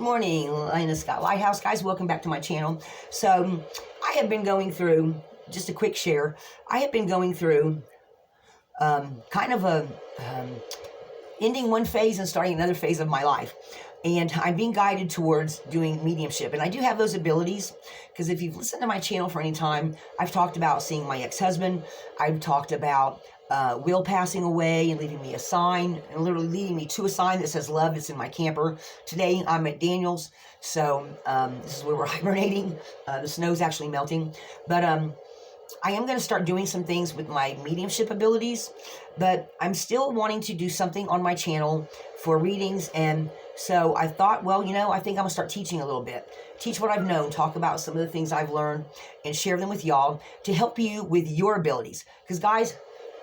morning, Lena Scott Lighthouse. Guys, welcome back to my channel. So, I have been going through, just a quick share, I have been going through kind of a ending one phase and starting another phase of my life. And I'm being guided towards doing mediumship. And I do have those abilities, because if you've listened to my channel for any time, I've talked about seeing my ex-husband. I've talked about Will passing away and leaving me a sign, and literally leading me to a sign that says love that's in my camper. Today, I'm at Daniel's, so this is where we're hibernating. The snow's actually melting. But I am going to start doing some things with my mediumship abilities, but I'm still wanting to do something on my channel for readings. And so I thought, well, I think I'm going to start teaching a little bit. Teach what I've known, talk about some of the things I've learned, and share them with y'all to help you with your abilities. Because guys,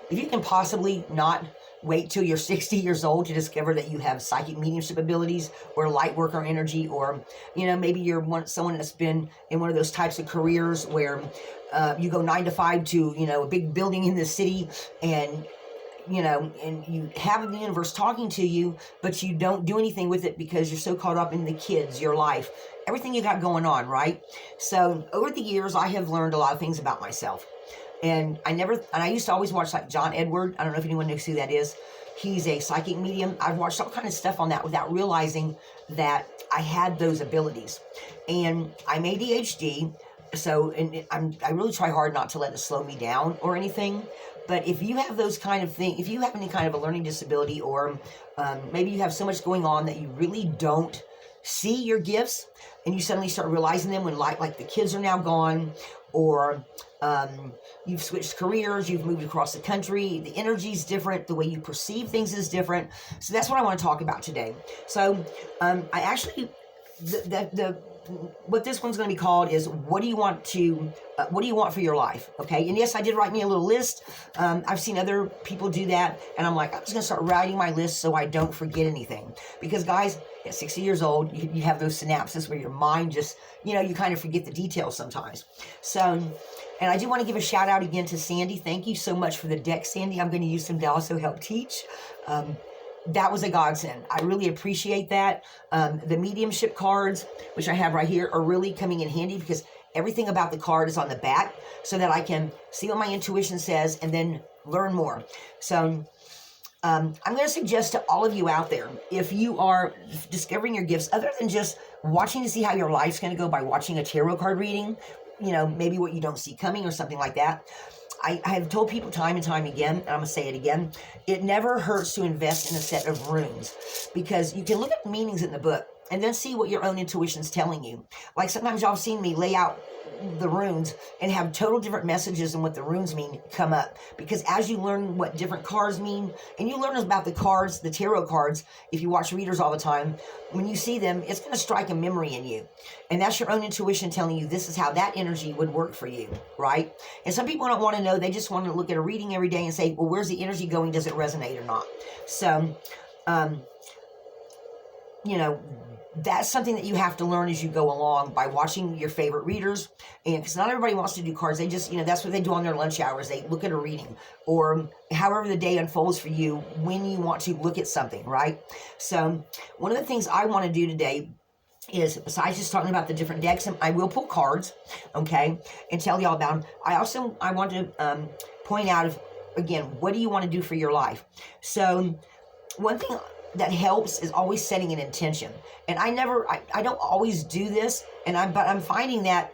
if you can possibly not wait till you're 60 years old to discover that you have psychic mediumship abilities or light worker energy, or, maybe you're someone that's been in one of those types of careers where you go 9 to 5 to, a big building in the city, and, and you have the universe talking to you, but you don't do anything with it because you're so caught up in the kids, your life, everything you got going on, right? So over the years, I have learned a lot of things about myself. And I used to always watch like John Edward. I don't know if anyone knows who that is. He's a psychic medium. I've watched all kind of stuff on that without realizing that I had those abilities. And I'm ADHD, so I really try hard not to let it slow me down or anything. But if you have those kind of things, if you have any kind of a learning disability, or maybe you have so much going on that you really don't see your gifts, and you suddenly start realizing them when like the kids are now gone, or you've switched careers, you've moved across the country, the energy's different, the way you perceive things is different. So that's what I want to talk about today. So I actually, what this one's going to be called is, what do you want for your life? Okay. And yes, I did write me a little list. I've seen other people do that, and I'm like, I'm just going to start writing my list so I don't forget anything. Because guys, at 60 years old, you have those synapses where your mind just, you kind of forget the details sometimes. So, and I do want to give a shout out again to Sandy. Thank you so much for the deck, Sandy. I'm going to use some to also help teach. That was a godsend. I really appreciate that. The mediumship cards, which I have right here, are really coming in handy, because everything about the card is on the back, so that I can see what my intuition says and then learn more. So I'm going to suggest to all of you out there, if you are discovering your gifts, other than just watching to see how your life's going to go by watching a tarot card reading, maybe what you don't see coming or something like that. I have told people time and time again, and I'm going to say it again, it never hurts to invest in a set of runes, because you can look at the meanings in the book and then see what your own intuition's telling you. Like sometimes y'all have seen me lay out the runes and have total different messages than what the runes mean come up. Because as you learn what different cards mean, and you learn about the cards, the tarot cards, if you watch readers all the time, when you see them, it's going to strike a memory in you. And that's your own intuition telling you this is how that energy would work for you, right? And some people don't want to know. They just want to look at a reading every day and say, well, where's the energy going? Does it resonate or not? So, that's something that you have to learn as you go along by watching your favorite readers. And because not everybody wants to do cards, they just, that's what they do on their lunch hours. They look at a reading, or however the day unfolds for you when you want to look at something, right? So one of the things I want to do today is, besides just talking about the different decks, and I will pull cards, okay, and tell y'all about them. I want to point out, again, what do you want to do for your life? So one thing that helps is always setting an intention. And I don't always do this, but I'm finding that,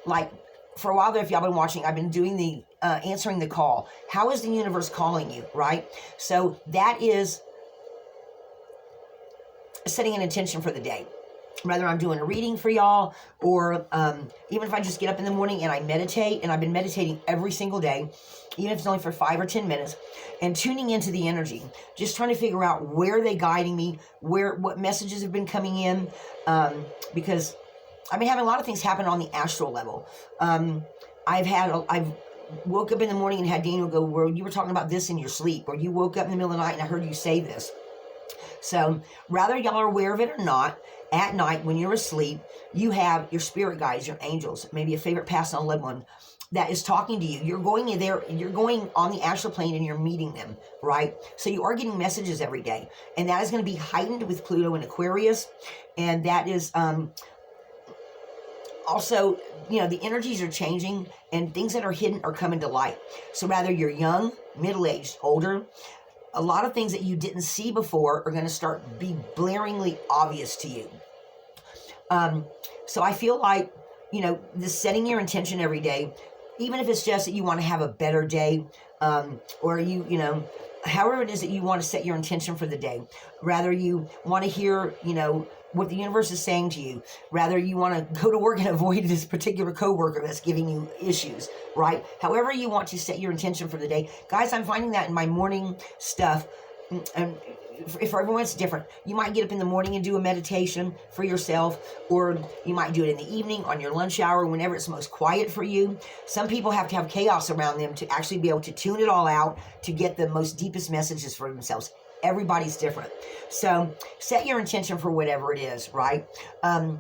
like, for a while there, if y'all been watching, I've been doing the answering the call. How is the universe calling you, right? So that is setting an intention for the day. Whether I'm doing a reading for y'all, or even if I just get up in the morning and I meditate, and I've been meditating every single day, even if it's only for 5 or 10 minutes, and tuning into the energy, just trying to figure out where are they guiding me, what messages have been coming in, because I've been having a lot of things happen on the astral level. I've woke up in the morning and had Daniel go, well, you were talking about this in your sleep, or you woke up in the middle of the night and I heard you say this. So whether y'all are aware of it or not, at night when you're asleep, you have your spirit guides, your angels, maybe a favorite passed on loved one, that is talking to you. You're going in there, you're going on the astral plane and you're meeting them, right? So you are getting messages every day. And that is going to be heightened with Pluto and Aquarius. And that is also, you know, the energies are changing and things that are hidden are coming to light. So whether you're young, middle-aged, older, a lot of things that you didn't see before are going to start be blaringly obvious to you. So I feel like, you know, this setting your intention every day, even if it's just that you want to have a better day, or you know, however it is that you want to set your intention for the day, rather you want to hear, you know, what the universe is saying to you, rather you want to go to work and avoid this particular coworker that's giving you issues, right? However you want to set your intention for the day. Guys, I'm finding that in my morning stuff, and for everyone it's different. You might get up in the morning and do a meditation for yourself, or you might do it in the evening on your lunch hour, whenever it's most quiet for you. Some people have to have chaos around them to actually be able to tune it all out to get the most deepest messages for themselves. Everybody's different. So set your intention for whatever it is, right? Then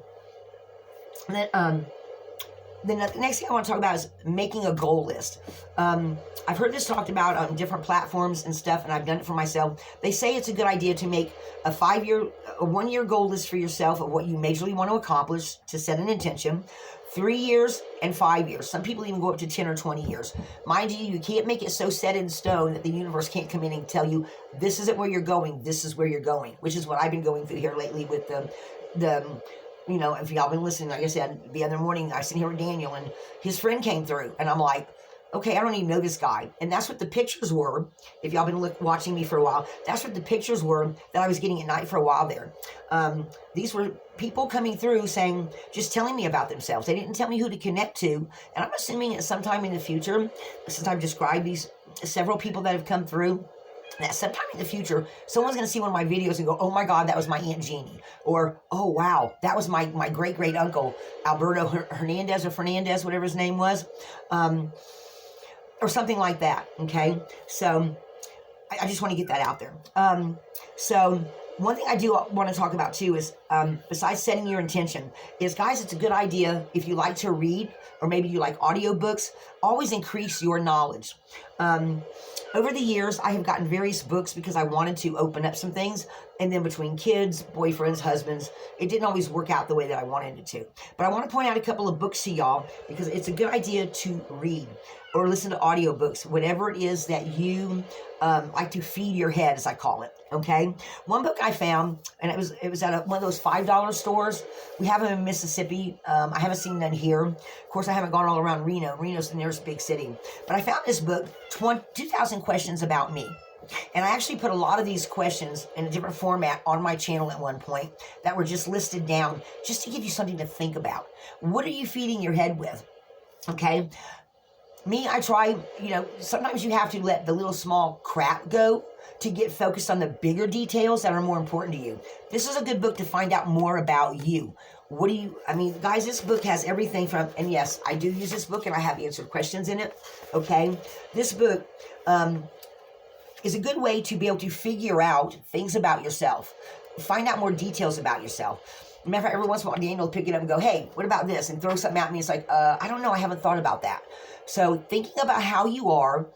the next thing I want to talk about is making a goal list. I've heard this talked about on different platforms and stuff, and I've done it for myself. They say it's a good idea to make a 1-year goal list for yourself of what you majorly want to accomplish to set an intention. 3 years and 5 years. Some people even go up to 10 or 20 years. Mind you, you can't make it so set in stone that the universe can't come in and tell you, this isn't where you're going, this is where you're going, which is what I've been going through here lately with the you know, if y'all been listening, like I said, the other morning, I was sitting here with Daniel, and his friend came through, and I'm like, okay, I don't even know this guy. And that's what the pictures were. If y'all been watching me for a while, that's what the pictures were that I was getting at night for a while there. These were people coming through saying, just telling me about themselves. They didn't tell me who to connect to. And I'm assuming at some time in the future, since I've described these several people that have come through, that sometime in the future, someone's going to see one of my videos and go, oh my God, that was my Aunt Jeannie. Or, oh wow, that was my great-great uncle, Alberto Hernandez or Fernandez, whatever his name was. Or something like that, okay? So, I just want to get that out there. So, one thing I do want to talk about too is, besides setting your intention, is guys, it's a good idea if you like to read, or maybe you like audiobooks, always increase your knowledge. Over the years, I have gotten various books because I wanted to open up some things, and then between kids, boyfriends, husbands, it didn't always work out the way that I wanted it to. But I want to point out a couple of books to y'all because it's a good idea to read or listen to audiobooks, whatever it is that you like to feed your head, as I call it, okay? One book I found, and it was at one of those $5 stores. We have them in Mississippi. I haven't seen none here. Of course, I haven't gone all around Reno. Reno's the nearest big city. But I found this book, 2,000 Questions About Me. And I actually put a lot of these questions in a different format on my channel at one point that were just listed down just to give you something to think about. What are you feeding your head with? Okay? Me, I try, you know, sometimes you have to let the little small crap go to get focused on the bigger details that are more important to you. This is a good book to find out more about you. What do you, I mean, guys, this book has everything from, and yes, I do use this book and I have answered questions in it, okay? This book is a good way to be able to figure out things about yourself, find out more details about yourself. Matter of fact, every once in a while, Daniel will pick it up and go, hey, what about this? And throw something at me. It's like, I don't know. I haven't thought about that. So thinking about how you are,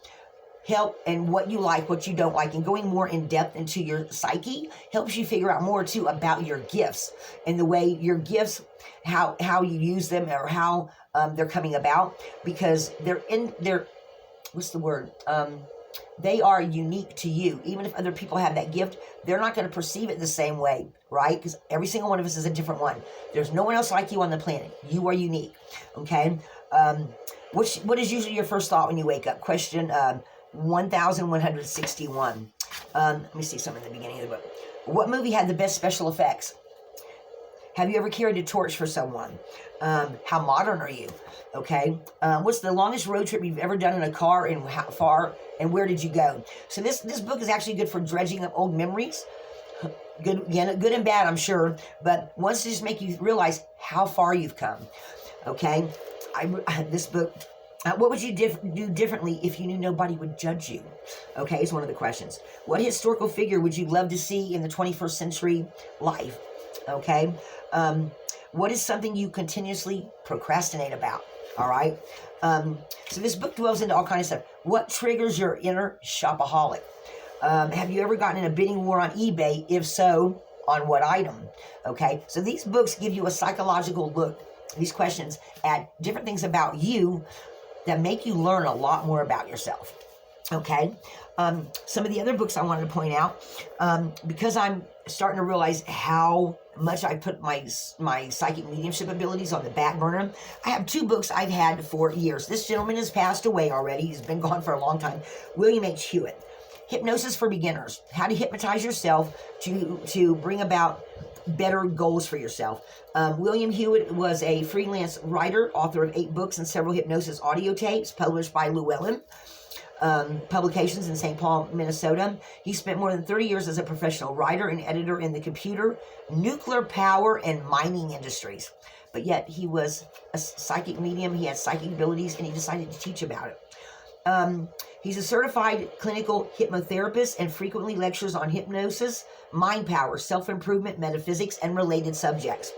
and what you like, what you don't like, and going more in depth into your psyche helps you figure out more, too, about your gifts and the way your gifts, how you use them or how they're coming about, because what's the word? They are unique to you. Even if other people have that gift, they're not going to perceive it the same way, right? Because every single one of us is a different one. There's no one else like you on the planet. You are unique, okay? What is usually your first thought when you wake up? Question 1161. Let me see something in the beginning of the book. What movie had the best special effects? Have you ever carried a torch for someone? How modern are you? Okay. What's the longest road trip you've ever done in a car, and how far, and where did you go? So this book is actually good for dredging up old memories. Good and bad, I'm sure. But wants to just make you realize how far you've come. Okay. This book. What would you do differently if you knew nobody would judge you? Okay, it's one of the questions. What historical figure would you love to see in the 21st century life? Okay. What is something you continuously procrastinate about? All right. So this book dwells into all kinds of stuff. What triggers your inner shopaholic? Have you ever gotten in a bidding war on eBay? If so, on what item? Okay. So these books give you a psychological look, these questions, at different things about you that make you learn a lot more about yourself. Okay. Some of the other books I wanted to point out, because I'm starting to realize how much I put my psychic mediumship abilities on the back burner. I have 2 books I've had for years. This gentleman has passed away already. He's been gone for a long time. William H. Hewitt. Hypnosis for Beginners. How to hypnotize yourself to bring about better goals for yourself. William Hewitt was a freelance writer, author of 8 books and several hypnosis audio tapes published by Llewellyn Publications in St. Paul, Minnesota. He spent more than 30 years as a professional writer and editor in the computer, nuclear power, and mining industries. But yet he was a psychic medium. He had psychic abilities, and he decided to teach about it. He's a certified clinical hypnotherapist and frequently lectures on hypnosis, mind power, self-improvement, metaphysics, and related subjects.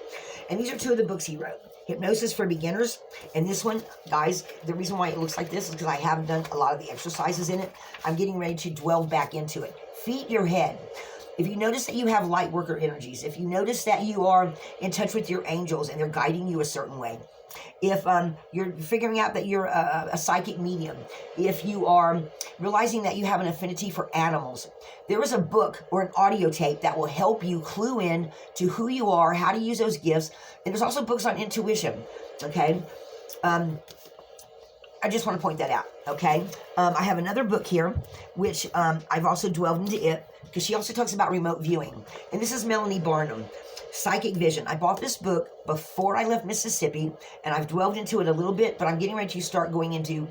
And these are 2 of the books he wrote. Hypnosis for Beginners. And this one, guys, the reason why it looks like this is because I haven't done a lot of the exercises in it. I'm getting ready to delve back into it. Feed your head. If you notice that you have light worker energies, if you notice that you are in touch with your angels and they're guiding you a certain way, if you're figuring out that you're a psychic medium, if you are realizing that you have an affinity for animals, there is a book or an audio tape that will help you clue in to who you are, how to use those gifts. And there's also books on intuition, okay? I just want to point that out, okay? I have another book here, which I've also delved into it, because she also talks about remote viewing. And this is Melanie Barnum. Psychic Vision. I bought this book before I left Mississippi, and I've delved into it a little bit, but I'm getting ready to start going into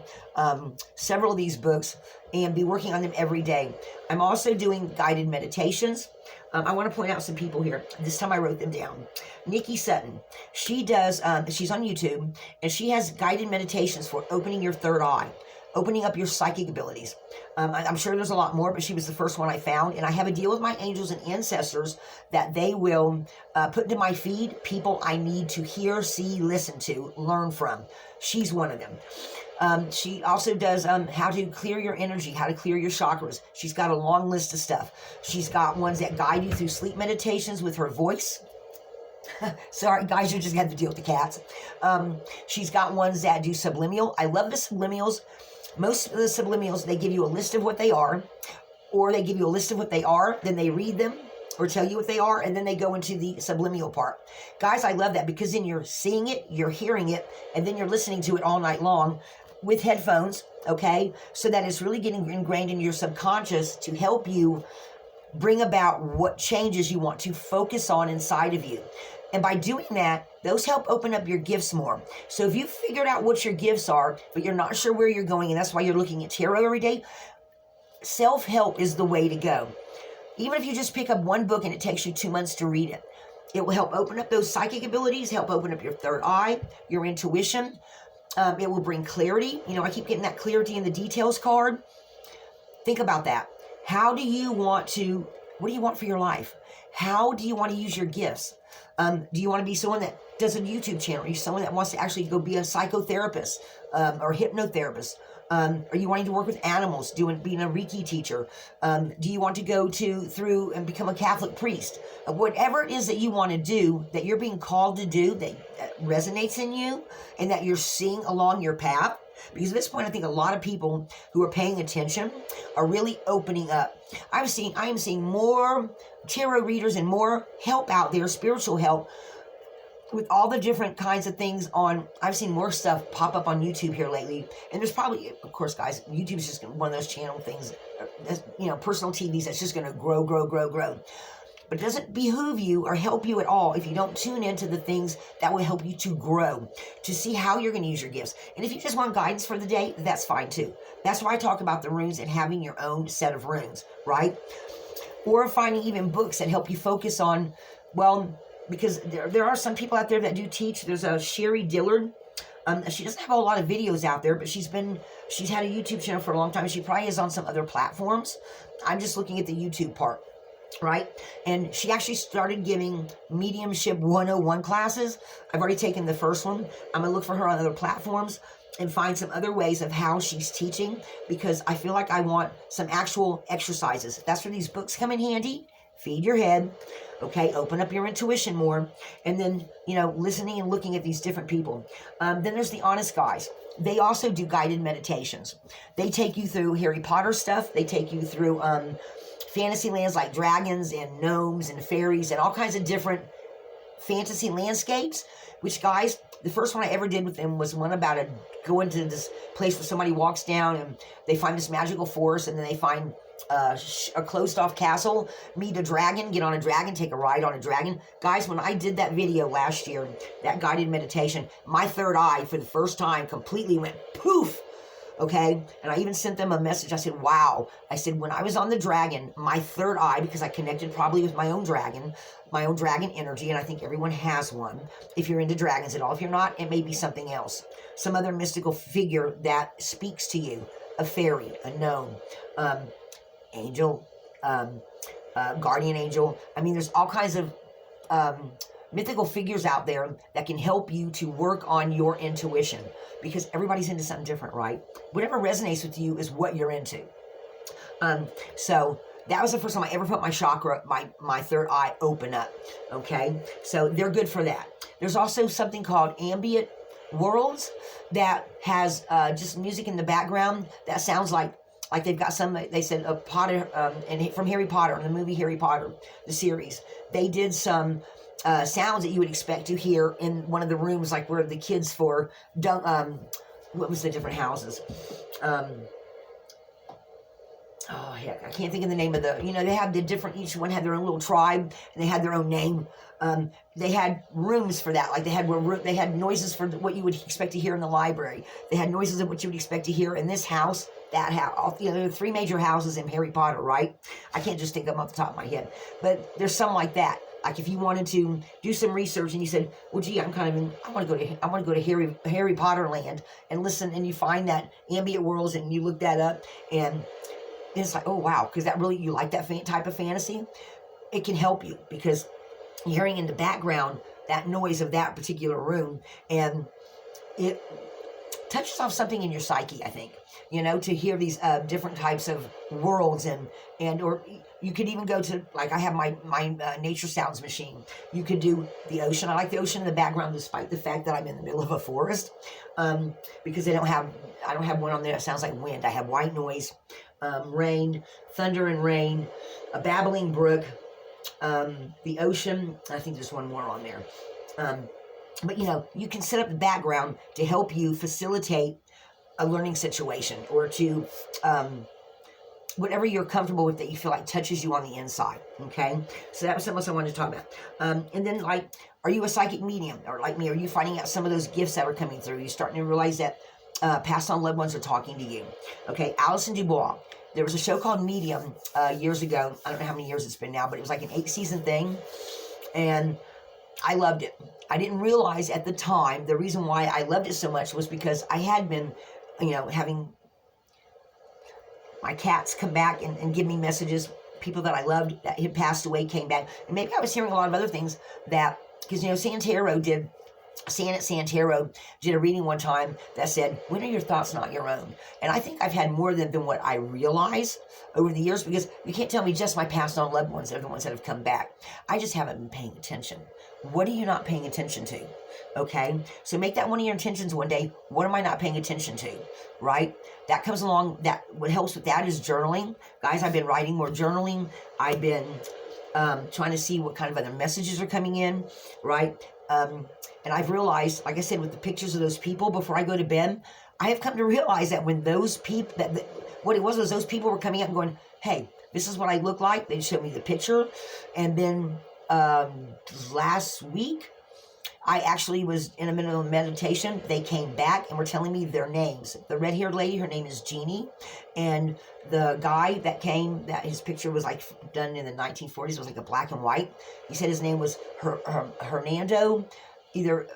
several of these books and be working on them every day. I'm also doing guided meditations. I want to point out some people here. This time I wrote them down. Nikki Sutton. She does, she's on YouTube, and she has guided meditations for opening your third eye, opening up your psychic abilities. I'm sure there's a lot more, but she was the first one I found. And I have a deal with my angels and ancestors that they will put into my feed people I need to hear, see, listen to, learn from. She's one of them. She also does how to clear your energy, how to clear your chakras. She's got a long list of stuff. She's got ones that guide you through sleep meditations with her voice. Sorry, guys, you just had to deal with the cats. She's got ones that do subliminal. I love the subliminals. Most of the subliminals, they give you a list of what they are, or they give you a list of what they are, then they read them, or tell you what they are, and then they go into the subliminal part. Guys, I love that, because then you're seeing it, you're hearing it, and then you're listening to it all night long with headphones, okay? So that it's really getting ingrained in your subconscious to help you bring about what changes you want to focus on inside of you. And by doing that, those help open up your gifts more. So if you've figured out what your gifts are, but you're not sure where you're going, and that's why you're looking at tarot every day, self-help is the way to go. Even if you just pick up one book and it takes you 2 months to read it, it will help open up those psychic abilities, help open up your third eye, your intuition. It will bring clarity. You know, I keep getting that clarity in the details card. Think about that. What do you want for your life? How do you want to use your gifts? Do you want to be someone that does a YouTube channel? Are you someone that wants to actually go be a psychotherapist or hypnotherapist? Are you wanting to work with animals, being a Reiki teacher? Do you want to go through and become a Catholic priest? Whatever it is that you want to do, that you're being called to do, that resonates in you, and that you're seeing along your path. Because at this point, I think a lot of people who are paying attention are really opening up. I am seeing more tarot readers and more help out there, spiritual help, with all the different kinds of things on. I've seen more stuff pop up on YouTube here lately. And there's probably, of course, guys, YouTube is just one of those channel things, personal TVs that's just going to grow. But it doesn't behoove you or help you at all if you don't tune into the things that will help you to grow, to see how you're going to use your gifts. And if you just want guidance for the day, that's fine too. That's why I talk about the runes and having your own set of runes, right? Or finding even books that help you focus on, because there are some people out there that do teach. There's a Sherry Dillard. She doesn't have a lot of videos out there, but she's had a YouTube channel for a long time. She probably is on some other platforms. I'm just looking at the YouTube part. right? And she actually started giving mediumship 101 classes. I've already taken the first one. I'm going to look for her on other platforms and find some other ways of how she's teaching, because I feel like I want some actual exercises. That's where these books come in handy. Feed your head, okay? Open up your intuition more. And then, you know, listening and looking at these different people. Then there's the Honest Guys. They also do guided meditations. They take you through Harry Potter stuff. They take you through fantasy lands like dragons and gnomes and fairies and all kinds of different fantasy landscapes, which, guys, the first one I ever did with them was one about going to this place where somebody walks down and they find this magical forest, and then they find a closed off castle, meet a dragon, get on a dragon, take a ride on a dragon. Guys, when I did that video last year, that guided meditation, my third eye for the first time completely went poof. Okay, and I even sent them a message. I said, wow. I said, when I was on the dragon, my third eye, because I connected probably with my own dragon energy, and I think everyone has one, if you're into dragons at all. If you're not, it may be something else. Some other mystical figure that speaks to you. A fairy, a gnome, angel, guardian angel. I mean, there's all kinds of mythical figures out there that can help you to work on your intuition, because everybody's into something different, right? Whatever resonates with you is what you're into. So that was the first time I ever felt my chakra, my third eye open up, okay? So they're good for that. There's also something called ambient worlds that has just music in the background that sounds like they've got some, they said, a Potter, and from Harry Potter, in the movie Harry Potter, the series, they did some sounds that you would expect to hear in one of the rooms, like where the kids what was the different houses? Oh, heck, I can't think of the name of they had the different, each one had their own little tribe, and they had their own name. They had rooms for that, like they had noises for what you would expect to hear in the library. They had noises of what you would expect to hear in this house, that house. There are 3 major houses in Harry Potter, right? I can't just think of them off the top of my head, but there's some like that. Like if you wanted to do some research and you said, well, gee, I want to go to Harry Potter land and listen, and you find that ambient worlds and you look that up, and it's like, oh wow, because you like that type of fantasy. It can help you, because you're hearing in the background that noise of that particular room, and it touches off something in your psyche, I think, to hear these different types of worlds, or you could even go to, like, I have my nature sounds machine. You could do the ocean. I like the ocean in the background, despite the fact that I'm in the middle of a forest, because I don't have one on there that sounds like wind. I have white noise, rain, thunder and rain, a babbling brook, the ocean. I think there's one more on there. But you can set up the background to help you facilitate a learning situation, or to whatever you're comfortable with that you feel like touches you on the inside. Okay, so that was something else I wanted to talk about. And then, like, are you a psychic medium, or like me? Are you finding out some of those gifts that are coming through? You're starting to realize that past on loved ones are talking to you. Okay, Alison Dubois. There was a show called Medium years ago. I don't know how many years it's been now, but it was like an 8-season thing, and I loved it. I didn't realize at the time the reason why I loved it so much was because I had been, having my cats come back and give me messages. People that I loved that had passed away came back, and maybe I was hearing a lot of other things because Janet Santero did a reading one time that said, when are your thoughts not your own? And I think I've had more than what I realize over the years, because you can't tell me just my past on loved ones are the ones that have come back. I just haven't been paying attention. What are you not paying attention to? Okay, so make that one of your intentions one day. What am I not paying attention to? Right? That comes along. What helps with that is journaling. Guys, I've been writing more journaling. I've been trying to see what kind of other messages are coming in, right? And I've realized, like I said, with the pictures of those people before I go to bed, I have come to realize that when those people, what it was those people were coming up and going, hey, this is what I look like. They showed me the picture. And then last week, I actually was in a middle of meditation. They came back and were telling me their names. The red-haired lady, her name is Jeannie. And the guy that came, that his picture was like done in the 1940s, was like a black and white. He said his name was Hernando, either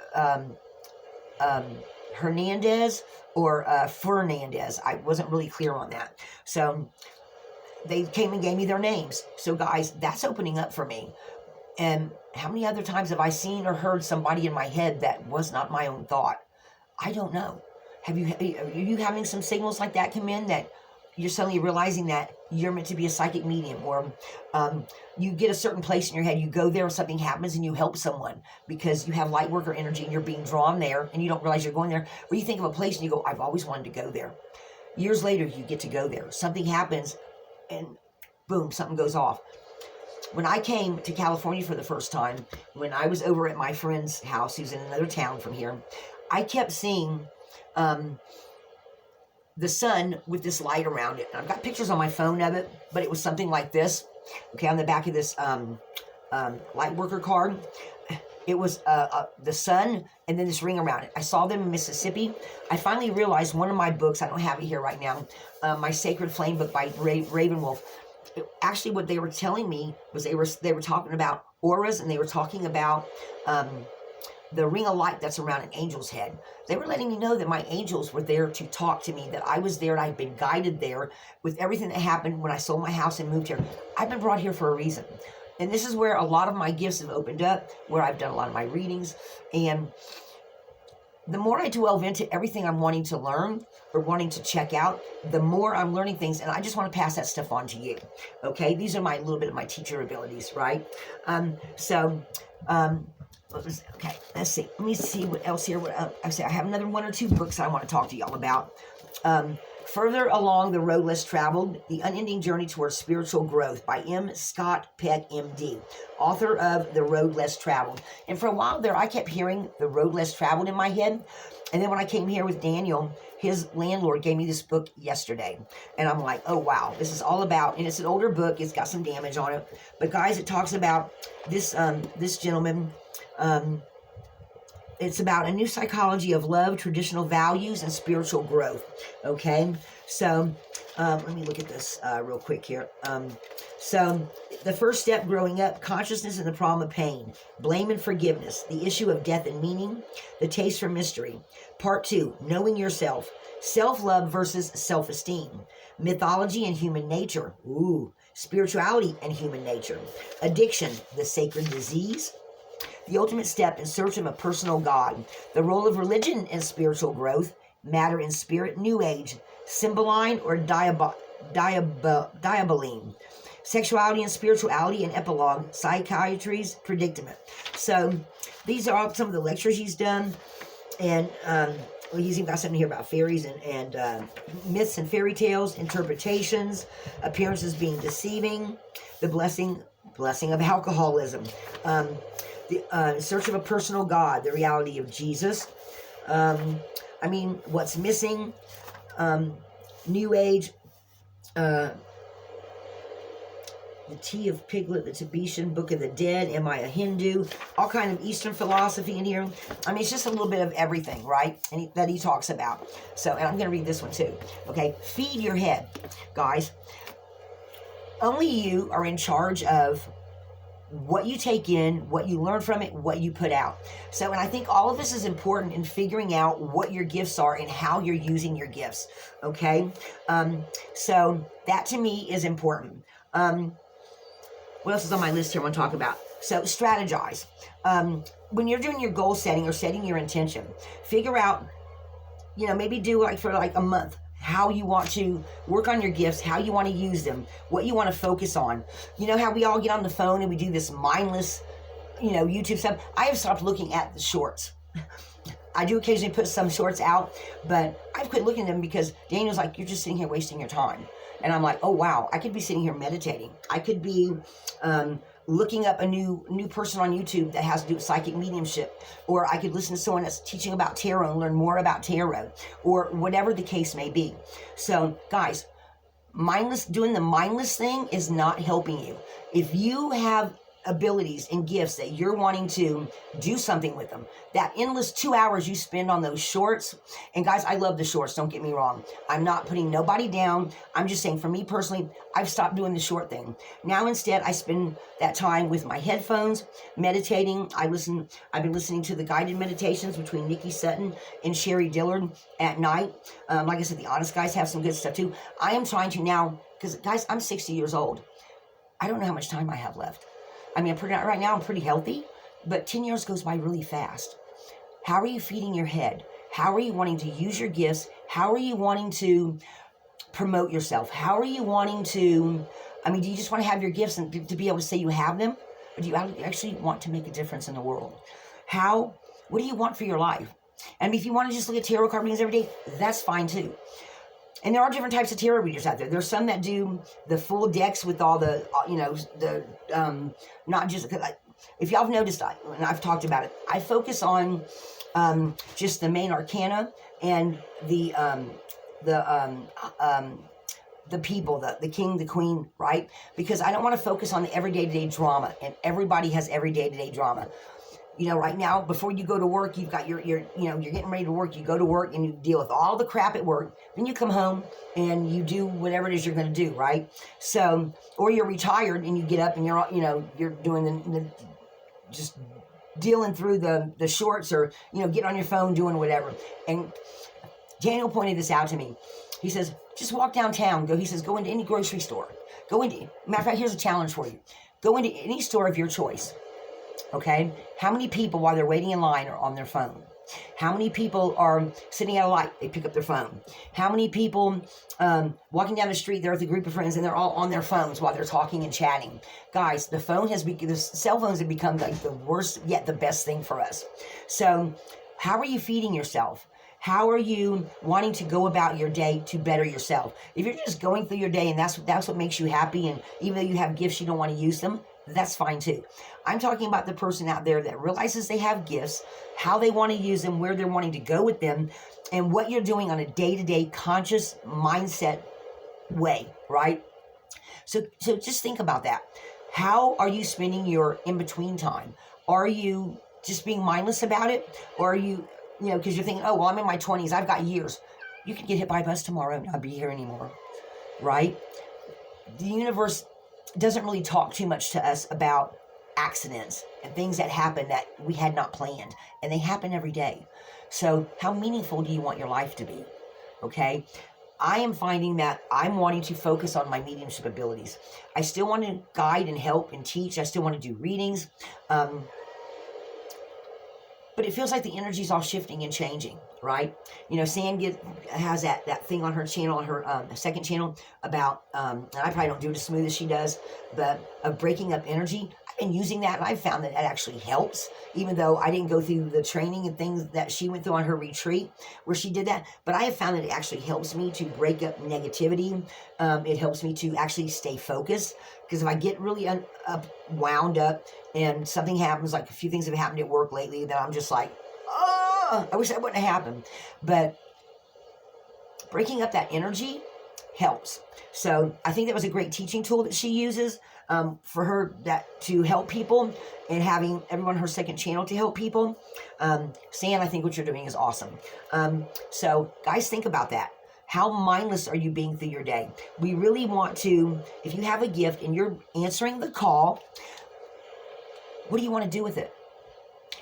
Hernandez or Fernandez. I wasn't really clear on that. So they came and gave me their names. So guys, that's opening up for me. And how many other times have I seen or heard somebody in my head that was not my own thought? I don't know. Are you having some signals like that come in, that you're suddenly realizing that you're meant to be a psychic medium, or you get a certain place in your head, you go there, something happens, and you help someone because you have light worker energy and you're being drawn there and you don't realize you're going there, or you think of a place and you go, I've always wanted to go there. Years later, you get to go there. Something happens and boom, something goes off. When I came to California for the first time, when I was over at my friend's house, who's in another town from here, I kept seeing the sun with this light around it. And I've got pictures on my phone of it, but it was something like this. Okay, on the back of this light worker card, it was the sun and then this ring around it. I saw them in Mississippi. I finally realized one of my books, I don't have it here right now, my Sacred Flame book by Ravenwolf. Actually, what they were telling me was they were talking about auras, and they were talking about the ring of light that's around an angel's head. They were letting me know that my angels were there to talk to me, that I was there and I'd been guided there with everything that happened when I sold my house and moved here. I've been brought here for a reason. And this is where a lot of my gifts have opened up, where I've done a lot of my readings. And the more I delve into everything I'm wanting to learn or wanting to check out, the more I'm learning things, and I just want to pass that stuff on to you. Okay, these are my little bit of my teacher abilities, right? Okay, let's see. Let me see what else here. I have another 1 or 2 books I want to talk to y'all about. Further Along the Road Less Traveled, The Unending Journey Towards Spiritual Growth by M. Scott Peck, M.D., author of The Road Less Traveled. And for a while there, I kept hearing The Road Less Traveled in my head. And then when I came here with Daniel, his landlord gave me this book yesterday. And I'm like, oh, wow, this is all about, and it's an older book. It's got some damage on it. But guys, it talks about this, this gentleman. It's about a new psychology of love, traditional values, and spiritual growth. Okay, so let me look at this real quick here. So the first step, growing up, consciousness and the problem of pain, blame and forgiveness, the issue of death and meaning, the taste for mystery. Part 2, knowing yourself, self-love versus self-esteem, mythology and human nature. Ooh, spirituality and human nature, addiction, the sacred disease. The ultimate step in search of a personal God, the role of religion in spiritual growth, matter in spirit, new age, Cymbeline or Diaboline, sexuality and spirituality, and epilogue, psychiatry's predicament. So these are all some of the lectures he's done, and he's even got something here about fairies and myths and fairy tales, interpretations, appearances being deceiving, the blessing of alcoholism, the search of a personal God, the reality of Jesus. What's missing? New Age, the Tea of Piglet, the Tibetan Book of the Dead, Am I a Hindu? All kind of Eastern philosophy in here. It's just a little bit of everything, right? And that he talks about. So, and I'm going to read this one too. Okay, feed your head, guys. Only you are in charge of what you take in, what you learn from it, what you put out. So, and I think all of this is important in figuring out what your gifts are and how you're using your gifts, okay? So that to me is important. What else is on my list here I want to talk about? So strategize. When you're doing your goal setting or setting your intention, figure out, maybe do for a month, how you want to work on your gifts, how you want to use them, what you want to focus on. You know how we all get on the phone and we do this mindless, YouTube stuff? I have stopped looking at the shorts. I do occasionally put some shorts out, but I've quit looking at them because Daniel's like, you're just sitting here wasting your time. And I'm like, oh, wow, I could be sitting here meditating. I could be looking up a new person on YouTube that has to do with psychic mediumship, or I could listen to someone that's teaching about tarot and learn more about tarot, or whatever the case may be. So, guys, doing the mindless thing is not helping you. If you have abilities and gifts that you're wanting to do something with them, that endless 2 hours you spend on those shorts, and guys, I love the shorts, don't get me wrong. I'm not putting nobody down. I'm just saying, for me personally, I've stopped doing the short thing. Now instead, I spend that time with my headphones, meditating. I've been listening to the guided meditations between Nikki Sutton and Sherry Dillard at night. Like I said, the Honest Guys have some good stuff too. I am trying to now Because, guys, I'm 60 years old. I don't know how much time I have left. I mean, right now I'm pretty healthy, but 10 years goes by really fast. How are you feeding your head? How are you wanting to use your gifts? How are you wanting to promote yourself? How are you wanting to, I mean, do you just want to have your gifts and to be able to say you have them? Or do you actually want to make a difference in the world? What do you want for your life? And if you want to just look at tarot card readings every day, that's fine too. And there are different types of tarot readers out there. There's some that do the full decks with all the, not just, if y'all have noticed, and I've talked about it, I focus on just the main arcana and the people, the king, the queen, right? Because I don't want to focus on the everyday drama, and everybody has everyday drama. You know, right now, before you go to work, you've got you're getting ready to work. You go to work and you deal with all the crap at work. Then you come home and you do whatever it is you're going to do, right? So, or you're retired and you get up and you're doing the just dealing through the shorts, or, get on your phone doing whatever. And Daniel pointed this out to me. He says, just walk downtown. He says, go into any grocery store. Matter of fact, here's a challenge for you. Go into any store of your choice. Okay? How many people, while they're waiting in line, are on their phone? How many people are sitting at a light, they pick up their phone? How many people walking down the street, they're with a group of friends and they're all on their phones while they're talking and chatting? Guys, the cell phones have become like the worst, yet the best thing for us. So how are you feeding yourself? How are you wanting to go about your day to better yourself? If you're just going through your day and that's what makes you happy, and even though you have gifts, you don't want to use them, that's fine too. I'm talking about the person out there that realizes they have gifts, how they want to use them, where they're wanting to go with them, and what you're doing on a day-to-day conscious mindset way, right? So just think about that. How are you spending your in-between time? Are you just being mindless about it? Or are you, because you're thinking, oh, well, I'm in my 20s, I've got years. You could get hit by a bus tomorrow and not be here anymore, right? The universe doesn't really talk too much to us about accidents and things that happen that we had not planned, and they happen every day. So how meaningful do you want your life to be? Okay, I am finding that I'm wanting to focus on my mediumship abilities. I still want to guide and help and teach. I still want to do readings, but it feels like the energy's all shifting and changing, right? Sand has that thing on her channel, on her second channel, about, and I probably don't do it as smooth as she does, but of breaking up energy. I've been using that, and I've found that actually helps, even though I didn't go through the training and things that she went through on her retreat where she did that. But I have found that it actually helps me to break up negativity. It helps me to actually stay focused, because if I get really wound up and something happens, like a few things have happened at work lately, that I'm just like, I wish that wouldn't have happened. But breaking up that energy helps. So I think that was a great teaching tool that she uses for her, that to help people, and having everyone on her second channel to help people. Sand, I think what you're doing is awesome. So guys, think about that. How mindless are you being through your day? We really want to, if you have a gift and you're answering the call, what do you want to do with it?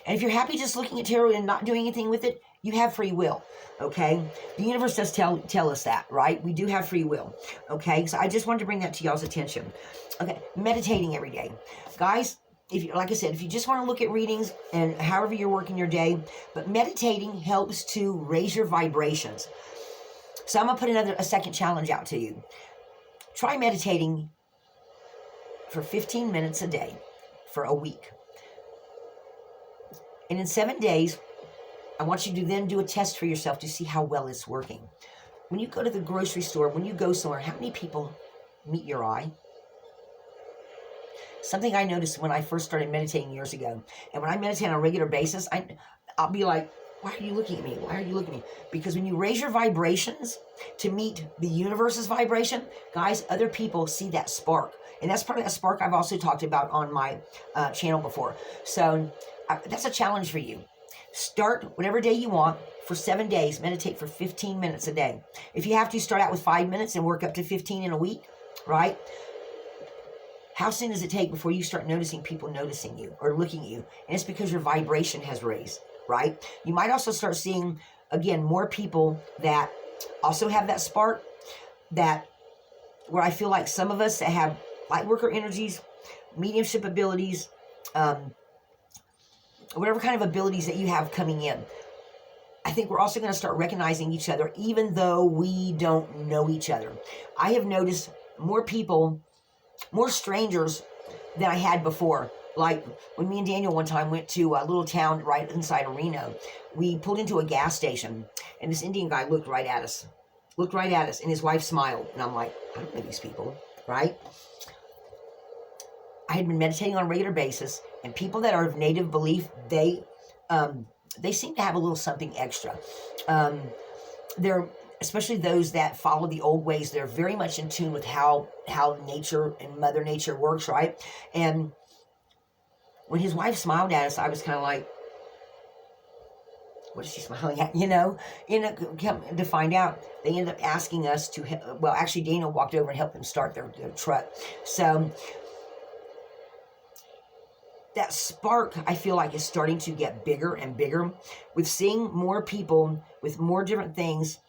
And if you're happy just looking at tarot and not doing anything with it, you have free will, okay? The universe does tell us that, right? We do have free will, okay? So I just wanted to bring that to y'all's attention. Okay, meditating every day. Guys, like I said, if you just want to look at readings and however you're working your day, but meditating helps to raise your vibrations. So I'm going to put a second challenge out to you. Try meditating for 15 minutes a day for a week. And in 7 days, I want you to then do a test for yourself to see how well it's working. When you go to the grocery store, when you go somewhere, how many people meet your eye? Something I noticed when I first started meditating years ago, and when I meditate on a regular basis, I'll be like, why are you looking at me? Why are you looking at me? Because when you raise your vibrations to meet the universe's vibration, guys, other people see that spark. And that's part of that spark I've also talked about on my channel before. So that's a challenge for you. Start whatever day you want for 7 days. Meditate for 15 minutes a day. If you have to, start out with 5 minutes and work up to 15 in a week, right? How soon does it take before you start noticing people noticing you or looking at you? And it's because your vibration has raised, right? You might also start seeing, again, more people that also have that spark, that where I feel like some of us that have light worker energies, mediumship abilities, whatever kind of abilities that you have coming in, I think we're also going to start recognizing each other, even though we don't know each other. I have noticed more people, more strangers than I had before. Like when me and Daniel one time went to a little town right inside of Reno, we pulled into a gas station, and this Indian guy looked right at us, and his wife smiled, and I'm like, I don't know these people, right? I had been meditating on a regular basis, and people that are of native belief, they seem to have a little something extra. They're, especially those that follow the old ways, they're very much in tune with how nature and Mother Nature works, right? And when his wife smiled at us, I was kind of like, what is she smiling at? You know, come to find out, they ended up asking us to, well, actually Daniel walked over and helped them start their truck. So that spark, I feel like, is starting to get bigger and bigger with seeing more people with more different things.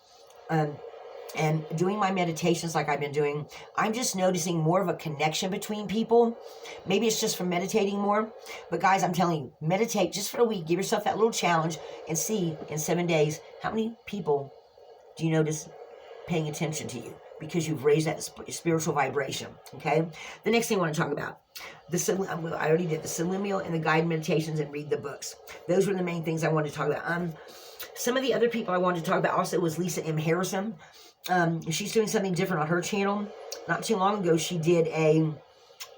And doing my meditations like I've been doing, I'm just noticing more of a connection between people. Maybe it's just from meditating more. But guys, I'm telling you, meditate just for a week. Give yourself that little challenge and see in 7 days, how many people do you notice paying attention to you? Because you've raised that spiritual vibration, okay? The next thing I want to talk about, I already did the Selenial and the guided meditations and read the books. Those were the main things I wanted to talk about. Some of the other people I wanted to talk about also was Lisa M. Harrison. She's doing something different on her channel. Not too long ago, she did a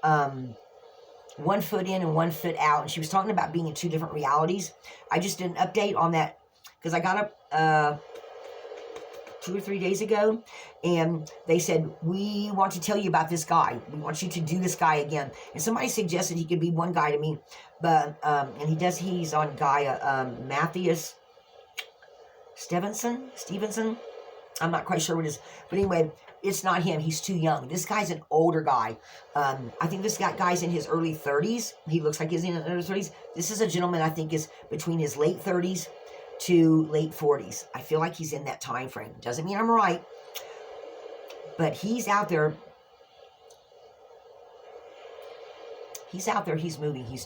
1 foot in and 1 foot out, and she was talking about being in 2 different realities. I just did an update on that because I got up 2 or 3 days ago, and they said, we want to tell you about this guy. We want you to do this guy again. And somebody suggested he could be one guy to me, but and he's on Gaia, Matthias Stevenson. I'm not quite sure what it is, but anyway, it's not him. He's too young. This guy's an older guy. I think this guy's in his early 30s. He looks like he's in his early 30s. This is a gentleman I think is between his late 30s to late 40s. I feel like he's in that time frame. Doesn't mean I'm right, but he's out there. He's out there. He's moving. He's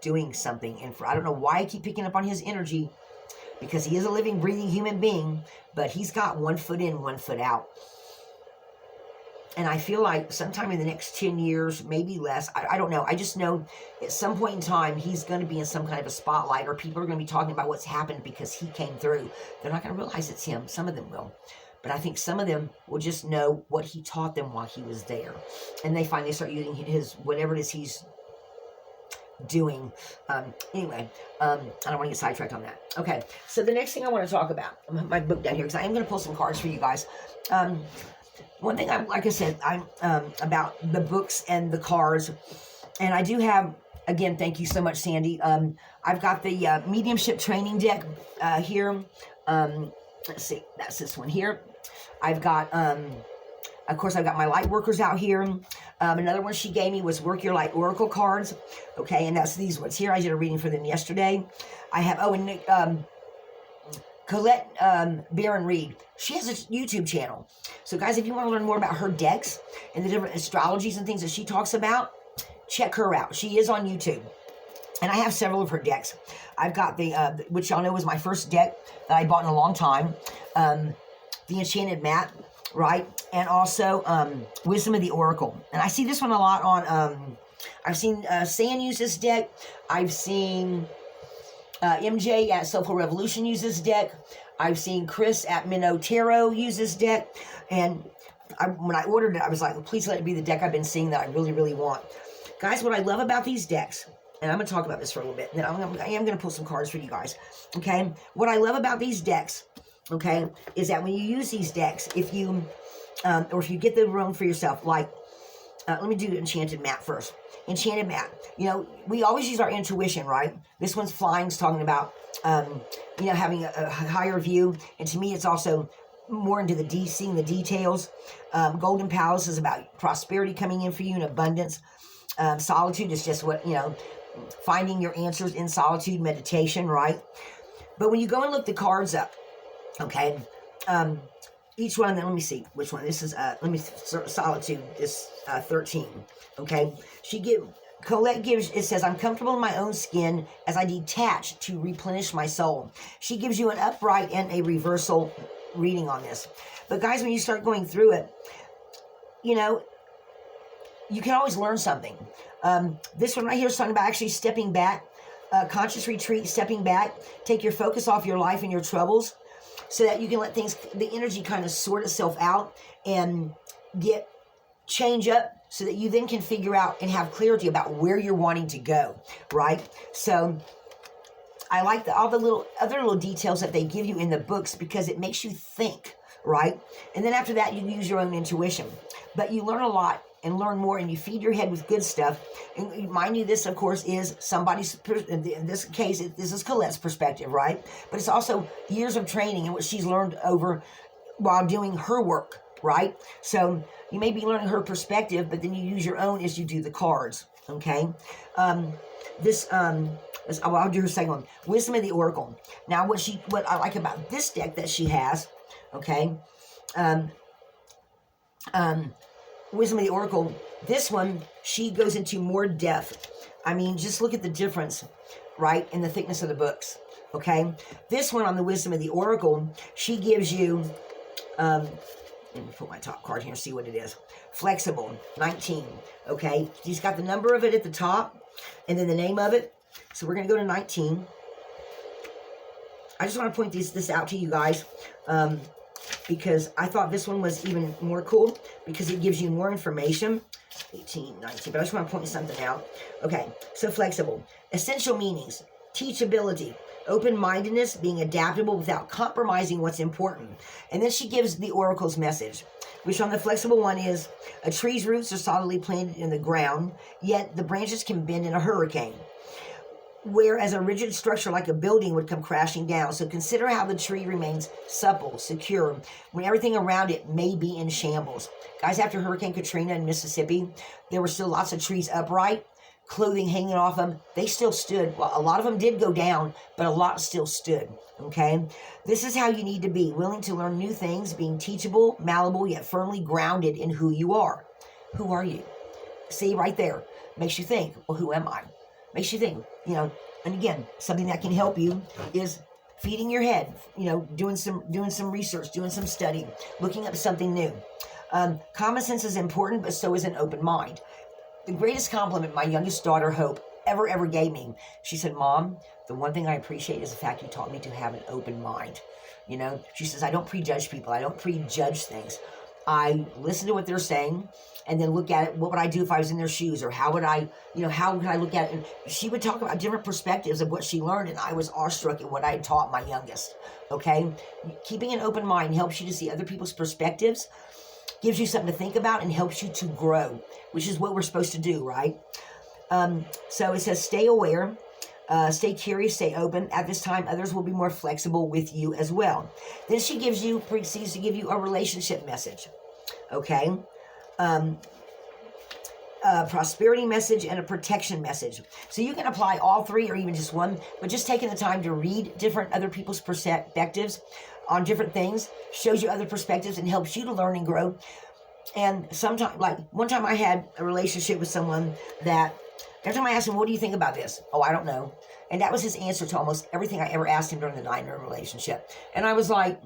doing something. And I don't know why I keep picking up on his energy, because he is a living, breathing human being, but he's got 1 foot in, 1 foot out. And I feel like sometime in the next 10 years, maybe less, I don't know. I just know at some point in time, he's going to be in some kind of a spotlight, or people are going to be talking about what's happened because he came through. They're not going to realize it's him. Some of them will. But I think some of them will just know what he taught them while he was there. And they finally start using his, whatever it is he's doing. Anyway, I don't want to get sidetracked on that. Okay, so the next thing I want to talk about, I'm going to have my book down here because I am going to pull some cards for you guys. One thing, like I said, I'm about the books and the cards, and I do have, again, thank you so much, Sandy. I've got the mediumship training deck here. Let's see, that's this one here. I've got, of course, I've got my light workers out here. Another one she gave me was Work Your Light Oracle cards. Okay, and that's these ones here. I did a reading for them yesterday. I have, Colette Baron Reed. She has a YouTube channel. So, guys, if you want to learn more about her decks and the different astrologies and things that she talks about, check her out. She is on YouTube. And I have several of her decks. I've got the, which y'all know was my first deck that I bought in a long time. The Enchanted Mat, right? And also Wisdom of the Oracle. And I see this one a lot on, I've seen San use this deck. I've seen MJ at Soulful Revolution use this deck. I've seen Chris at Minnow Tarot use this deck. And when I ordered it, I was like, please let it be the deck I've been seeing that I really, really want. Guys, what I love about these decks, and I'm going to talk about this for a little bit, and then I am going to pull some cards for you guys, okay? What I love about these decks, okay, is that when you use these decks, if you, or if you get the room for yourself, like, let me do the Enchanted Mat first. Enchanted Mat. You know, we always use our intuition, right? This one's Flying's talking about, you know, having a higher view. And to me, it's also more into the seeing the details. Golden Palace is about prosperity coming in for you and abundance. Solitude is just what, you know, finding your answers in solitude, meditation, right? But when you go and look the cards up, okay, each one of them, let me see which one. This is, let me, Solitude, this 13, okay? Colette gives, it says, I'm comfortable in my own skin as I detach to replenish my soul. She gives you an upright and a reversal reading on this. But guys, when you start going through it, you know, you can always learn something. This one right here is talking about actually stepping back, conscious retreat, stepping back, take your focus off your life and your troubles so that you can let things, the energy kind of sort itself out and change up so that you then can figure out and have clarity about where you're wanting to go, right? So I like all the other little details that they give you in the books because it makes you think, right? And then after that, you use your own intuition. But you learn a lot and learn more, and you feed your head with good stuff. And mind you, this, of course, is somebody's, in this case, this is Colette's perspective, right? But it's also years of training and what she's learned over while doing her work, right? So you may be learning her perspective, but then you use your own as you do the cards, okay? I'll do her second one. Wisdom of the Oracle. Now, what I like about this deck that she has, okay? Wisdom of the Oracle, this one, she goes into more depth. I mean, just look at the difference, right, in the thickness of the books, okay? This one on the Wisdom of the Oracle, she gives you, let me put my top card here and see what it is. Flexible, 19, okay? She's got the number of it at the top, and then the name of it. So we're going to go to 19. I just want to point this out to you guys, because I thought this one was even more cool because it gives you more information. 18, 19, but I just want to point something out. Okay, so flexible. Essential meanings, teachability, open-mindedness, being adaptable without compromising what's important. And then she gives the Oracle's message, which on the flexible one is, a tree's roots are solidly planted in the ground, yet the branches can bend in a hurricane. Whereas a rigid structure like a building would come crashing down. So consider how the tree remains supple, secure, when everything around it may be in shambles. Guys, after Hurricane Katrina in Mississippi, there were still lots of trees upright, clothing hanging off them. They still stood. Well, a lot of them did go down, but a lot still stood, okay? This is how you need to be, willing to learn new things, being teachable, malleable, yet firmly grounded in who you are. Who are you? See, right there. Makes you think, well, who am I? Makes you think, you know, and again, something that can help you is feeding your head, you know, doing some research, doing some study, looking up something new. Common sense is important, but so is an open mind. The greatest compliment my youngest daughter, Hope, ever gave me, she said, Mom, the one thing I appreciate is the fact you taught me to have an open mind. You know, she says, I don't prejudge people. I don't prejudge things. I listen to what they're saying and then look at it. What would I do if I was in their shoes? Or how would I, you know, how could I look at it? And she would talk about different perspectives of what she learned, and I was awestruck at what I had taught my youngest, okay? Keeping an open mind helps you to see other people's perspectives, gives you something to think about, and helps you to grow, which is what we're supposed to do, right? So it says, stay aware, stay curious, stay open. At this time, others will be more flexible with you as well. Then she proceeds to give you a relationship message, okay? Prosperity message and a protection message. So you can apply all three or even just one, but just taking the time to read different other people's perspectives on different things shows you other perspectives and helps you to learn and grow. And sometimes, like one time I had a relationship with someone that every time I asked him, what do you think about this? Oh, I don't know. And that was his answer to almost everything I ever asked him during the 9-year relationship. And I was like,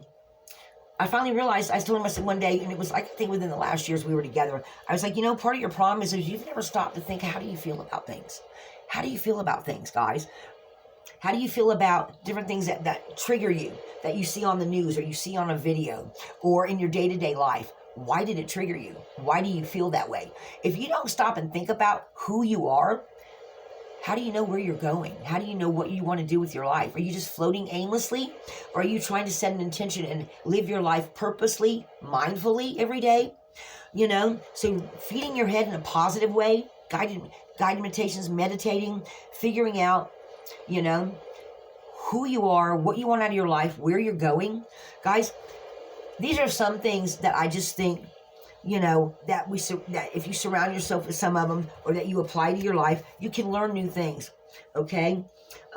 I finally realized, I told him, I said one day, and it was like, I think within the last years we were together, I was like, you know, part of your problem is you've never stopped to think, how do you feel about things? How do you feel about things, guys? How do you feel about different things that trigger you, that you see on the news or you see on a video or in your day-to-day life? Why did it trigger you? Why do you feel that way? If you don't stop and think about who you are, how do you know where you're going? How do you know what you want to do with your life? Are you just floating aimlessly? Or are you trying to set an intention and live your life purposely, mindfully every day? You know, so feeding your head in a positive way, guided meditations, meditating, figuring out, you know, who you are, what you want out of your life, where you're going. Guys, these are some things that I just think, you know, that if you surround yourself with some of them or that you apply to your life, you can learn new things, okay?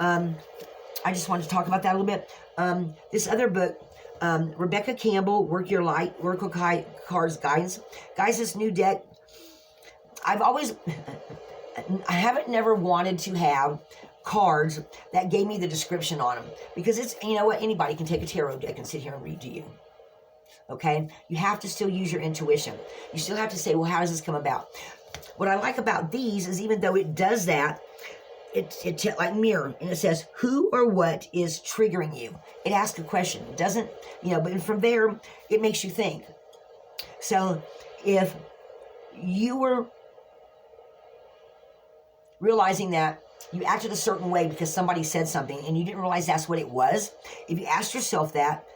I just wanted to talk about that a little bit. This other book, Rebecca Campbell, Work Your Light, Oracle Cards Guidance. Guys, this new deck, I haven't never wanted to have cards that gave me the description on them, because it's, you know what, anybody can take a tarot deck and sit here and read to you. Okay? You have to still use your intuition. You still have to say, well, how does this come about? What I like about these is, even though it does that, it's like mirror, and it says who or what is triggering you. It asks a question. It doesn't, but from there, it makes you think. So if you were realizing that you acted a certain way because somebody said something and you didn't realize that's what it was, if you asked yourself that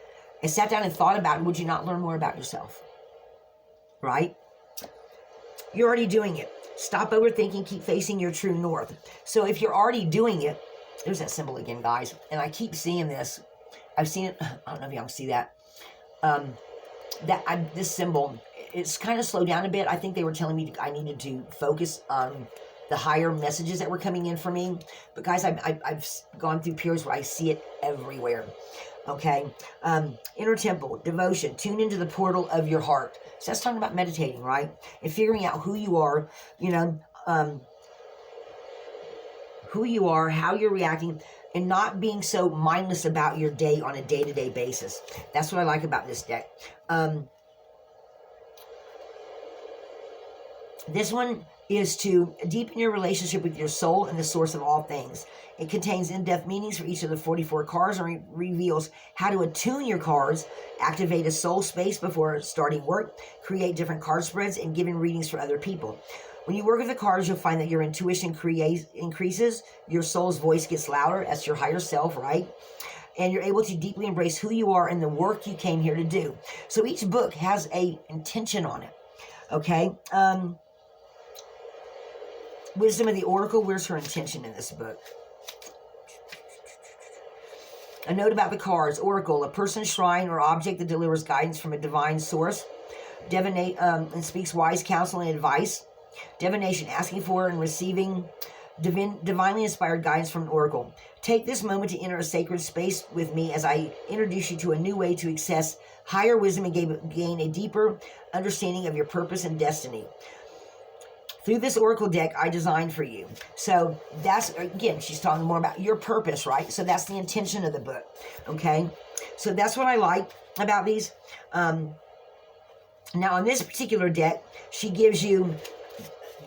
and sat down and thought about it, would you not learn more about yourself? Right? You're already doing it. Stop overthinking, keep facing your true north. So if you're already doing it, there's that symbol again, guys. And I keep seeing this. I've seen it. I don't know if y'all can see that. This symbol, it's kind of slowed down a bit. I think they were telling me I needed to focus on the higher messages that were coming in for me. But guys, I've gone through periods where I see it everywhere. Okay? Inner temple, devotion, tune into the portal of your heart. So that's talking about meditating, right? And figuring out who you are, how you're reacting, and not being so mindless about your day on a day-to-day basis. That's what I like about this deck. This one is to deepen your relationship with your soul and the source of all things. It contains in-depth meanings for each of the 44 cards and reveals how to attune your cards, activate a soul space before starting work, create different card spreads, and giving readings for other people. When you work with the cards, you'll find that your intuition increases, your soul's voice gets louder, that's your higher self, right? And you're able to deeply embrace who you are and the work you came here to do. So each book has an intention on it, okay? Wisdom of the Oracle, where's her intention in this book? A note about the cards. Oracle, a person, shrine, or object that delivers guidance from a divine source. Divinate, and speaks wise counsel and advice. Divination, asking for and receiving divinely inspired guidance from an oracle. Take this moment to enter a sacred space with me as I introduce you to a new way to access higher wisdom and gain a deeper understanding of your purpose and destiny. Through this oracle deck I designed for you. So that's, again, she's talking more about your purpose, right? So that's the intention of the book, okay? So that's what I like about these. Now on this particular deck, she gives you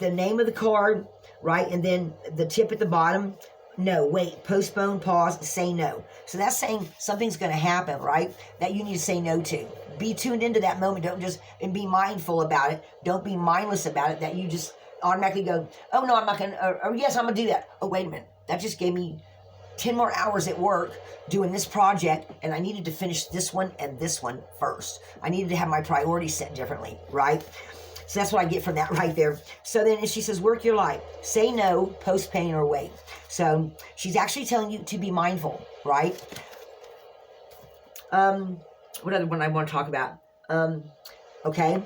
the name of the card, right? And then the tip at the bottom. No, wait, postpone, pause, say no. So that's saying something's going to happen, right? That you need to say no to. Be tuned into that moment. Don't just, and be mindful about it. Don't be mindless about it, that you just automatically go, oh no, I'm not going to, or yes, I'm going to do that. Oh, wait a minute. That just gave me 10 more hours at work doing this project, and I needed to finish this one and this one first. I needed to have my priorities set differently, right? So that's what I get from that right there. So then she says, work your life. Say no, postpone, or wait. So she's actually telling you to be mindful, right? What other one I want to talk about? Okay.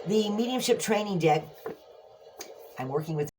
The mediumship training deck. I'm working with